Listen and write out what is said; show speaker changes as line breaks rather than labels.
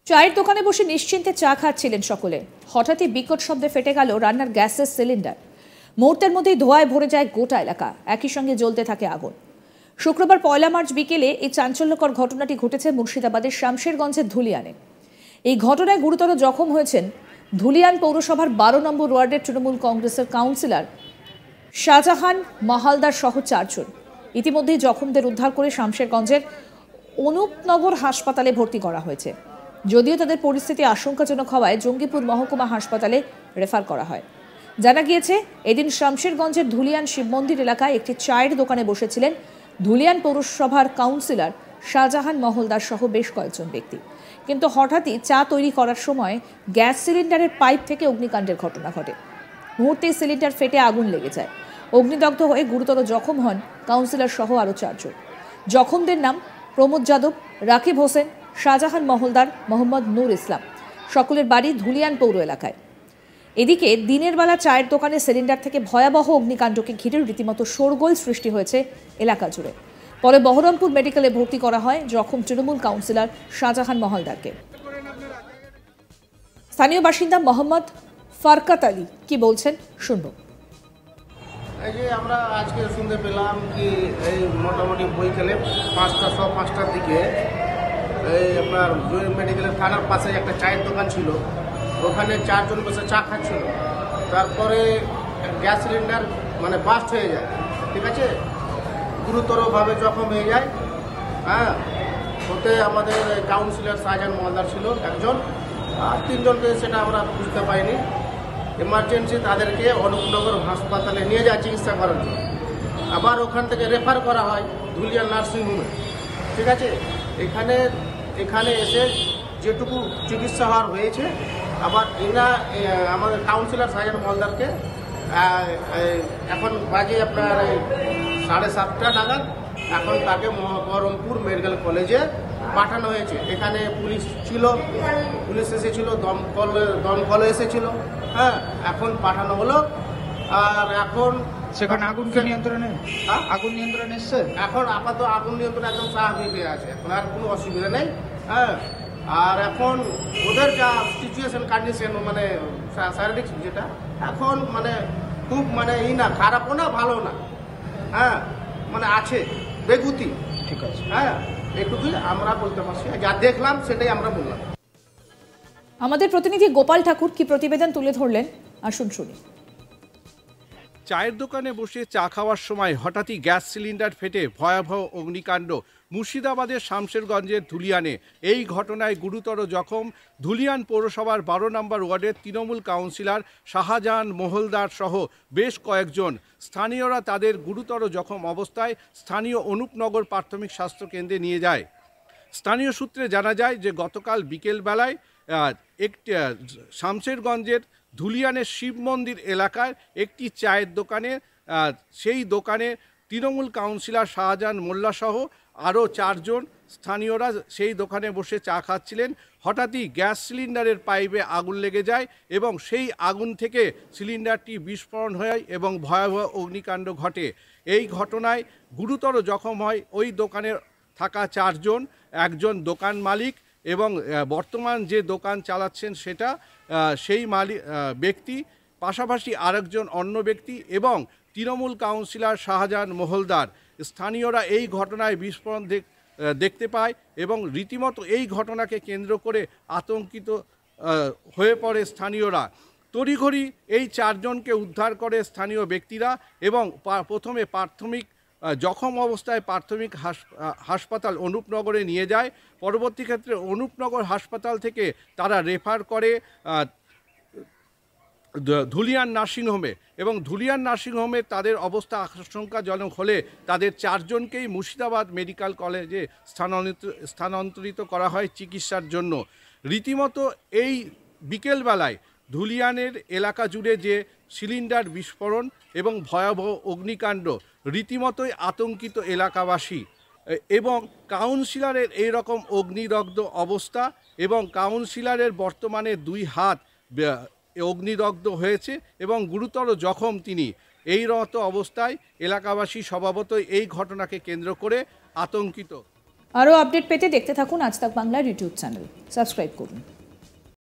চায়ের দোকানে বসে নিশ্চিন্তে চা খাচ্ছিলেন সকলে। হঠাৎই বিকট শব্দে ফেটে গেল রান্নার গ্যাসের সিলিন্ডার। মুহূর্তের মধ্যেই ধোঁয়ায় ভরে যায় গোটা এলাকা, একই সঙ্গে জ্বলতে থাকে আগুন। শুক্রবার 1 মার্চ বিকেলে এই চাঞ্চল্যকর ঘটনাটি ঘটেছে মুর্শিদাবাদের শামশেরগঞ্জের ধুলিয়ানে। এই ঘটনায় গুরুতর জখম হয়েছেন ধুলিয়ান পৌরসভার 12 নম্বর ওয়ার্ডের তৃণমূল কংগ্রেসের কাউন্সিলর শাহজাহান মহালদার সহ 4 জন। ইতিমধ্যেই জখমদের উদ্ধার করে শামশেরগঞ্জের অনুপনগর হাসপাতালে ভর্তি করা হয়েছে। যদিও তাদের পরিস্থিতি আশঙ্কাজনক হওয়ায় জঙ্গিপুর মহকুমা হাসপাতালে রেফার করা হয়। জানা গিয়েছে, এদিন শামশেরগঞ্জের ধুলিয়ান শিব মন্দির এলাকায় একটি চায়ের দোকানে বসেছিলেন ধুলিয়ান পৌরসভার কাউন্সিলর শাহজাহান মহলদার সহ বেশ কয়েকজন ব্যক্তি। কিন্তু হঠাৎই চা তৈরি করার সময় গ্যাস সিলিন্ডারের পাইপ থেকে অগ্নিকাণ্ডের ঘটনা ঘটে। মুহূর্তেই সিলিন্ডার ফেটে আগুন লেগে যায়। অগ্নিদগ্ধ হয়ে গুরুতর জখম হন কাউন্সিলর সহ আরও 4 জন। জখমদের নাম প্রমোদ যাদব, রাকিব হোসেন, শাহজাহান মহলদার, মোহাম্মদ নূর ইসলাম। সকলের বাড়ি ধুলিয়ান পৌর এলাকায়। এদিকে দিনের বেলা চায়ের দোকানে সিলিন্ডার থেকে ভয়াবহ অগ্নিকাণ্ডকে ঘিরে রীতিমতো শোরগোল সৃষ্টি হয়েছে এলাকা জুড়ে। পরে বহরমপুর মেডিকেলে ভর্তি করা হয় জখম তৃণমূল কাউন্সিলর শাহজাহান মহলদারকে। স্থানীয় বাসিন্দা মোহাম্মদ ফারকাত আলী কি বলছেন শুনব।
এই যে আমরা আজকে শুনতে পেলাম কি এই মোটামুটি বৈকালে 5টার দিকে এই আপনার জয়ী মেডিকেলের থানার পাশে একটা চায়ের দোকান ছিল, ওখানে 4 জন বসে চা খাচ্ছিল। তারপরে গ্যাস সিলিন্ডার মানে বাস্ট হয়ে যায়, ঠিক আছে, গুরুতরভাবে জখম হয়ে যায়। হ্যাঁ, ওতে আমাদের কাউন্সিলর শাহজাহান মহলদার ছিল একজন, আর 3 জনকে সেটা আমরা বুঝতে পারিনি। এমার্জেন্সি তাদেরকে অনুপনগর হাসপাতালে নিয়ে যায় চিকিৎসা করার জন্য। আবার ওখান থেকে রেফার করা হয় ধুলিয়ান নার্সিংহোমে, ঠিক আছে। এখানে এসে যেটুকু চিকিৎসা হওয়ার হয়েছে, আবার আমাদের কাউন্সিলর শাহজাহান মহলদারকে এখন বাজে আপনার 7:30 নাগাদ এখন তাকে বহরমপুর মেডিকেল কলেজে পাঠানো হয়েছে। এখানে পুলিশ ছিল, পুলিশ এসেছিল, দমকল এসেছিল। হ্যাঁ, এখন পাঠানো হলো। আর এখন
সেখানে আগুন নিয়ন্ত্রণে আগুন নিয়ন্ত্রণ এসছে।
এখন আপাতত আগুন নিয়ন্ত্রণ একদম স্বাভাবিক হয়ে আছে, এখন আর কোনো অসুবিধা নেই। হ্যাঁ, আর এখন ওদের যা সিচুয়েশন কন্ডিশন মানে শারীরিক যেটা এখন মানে খুব মানে না, খারাপও না ভালো না, হ্যাঁ, মানে আছে বেগুতি,
ঠিক আছে।
হ্যাঁ, এটুকুই আমরা বলতে পারছি, যা দেখলাম সেটাই আমরা বললাম।
আমাদের প্রতিনিধি গোপাল ঠাকুর কি প্রতিবেদন তুলে ধরলেন, আসুন শুনি।
চায়ের দোকানে বসে চা খাওয়ার সময় হঠাৎই গ্যাস সিলিন্ডার ফেটে ভয়াবহ অগ্নিকাণ্ড মুর্শিদাবাদের শামশেরগঞ্জের ধুলিয়ানে। এই ঘটনায় গুরুতর জখম ধুলিয়ান পৌরসভার 12 নম্বর ওয়ার্ডের তৃণমূল কাউন্সিলর শাহজাহান মহলদার সহ বেশ কয়েকজন। স্থানীয়রা তাদের গুরুতর জখম অবস্থায় স্থানীয় অনুপনগর প্রাথমিক স্বাস্থ্য কেন্দ্রে নিয়ে যায়। স্থানীয় সূত্রে জানা যায় যে গতকাল বিকেলবেলায় একটি শামশেরগঞ্জের ধুলিয়ানের শিব মন্দির এলাকার একটি চায়ের দোকানে সেই দোকানে তৃণমূল কাউন্সিলর শাহজাহান মোল্লা সহ আরও 4 জন স্থানীয়রা সেই দোকানে বসে চা খাচ্ছিলেন। হঠাৎই গ্যাস সিলিন্ডারের পাইপে আগুন লেগে যায় এবং সেই আগুন থেকে সিলিন্ডারটি বিস্ফোরণ হয় এবং ভয়াবহ অগ্নিকাণ্ড ঘটে। এই ঘটনায় গুরুতর জখম হয় ওই দোকানের থাকা 4 জন, একজন দোকান মালিক এবং বর্তমান যে দোকান চালাচ্ছেন সেটা সেই ব্যক্তি, পাশাপাশি আরেকজন অন্য ব্যক্তি এবং তৃণমূল কাউন্সিলর শাহজাহান মহলদার। স্থানীয়রা এই ঘটনায় বিস্ফোরণ দেখতে পায় এবং রীতিমতো এই ঘটনাকে কেন্দ্র করে আতঙ্কিত হয়ে পড়ে স্থানীয়রা। তড়িঘড়ি এই 4 জনকে উদ্ধার করে স্থানীয় ব্যক্তিরা এবং প্রথমে প্রাথমিক জখম অবস্থায় প্রাথমিক হাসপাতাল অনুপনগরে নিয়ে যায়। পরবর্তী ক্ষেত্রে অনুপনগর হাসপাতাল থেকে তারা রেফার করে ধুলিয়ান নার্সিংহোমে এবং ধুলিয়ান নার্সিংহোমে তাদের অবস্থা আশঙ্কাজনক হলে তাদের 4 জনকেই মুর্শিদাবাদ মেডিকেল কলেজে স্থানান্তরিত করা হয় চিকিৎসার জন্য। রীতিমতো এই বিকেলবেলায় ধুলিয়ানের এলাকা জুড়ে যে সিলিন্ডার বিস্ফোরণ এবং ভয়াবহ অগ্নিকাণ্ড, রীতিমতোই আতঙ্কিত এলাকাবাসী এবং কাউন্সিলরের এই রকম অগ্নিদগ্ধ অবস্থা এবং কাউন্সিলরের বর্তমানে 2 হাত অগ্নিদগ্ধ হয়েছে এবং গুরুতর জখম তিনি। এই রত অবস্থায় এলাকাবাসী স্বভাবতই এই ঘটনাকে কেন্দ্র করে আতঙ্কিত।
আরও আপডেট পেতে দেখতে থাকুন আজ তাক বাংলার ইউটিউব চ্যানেল, সাবস্ক্রাইব করুন।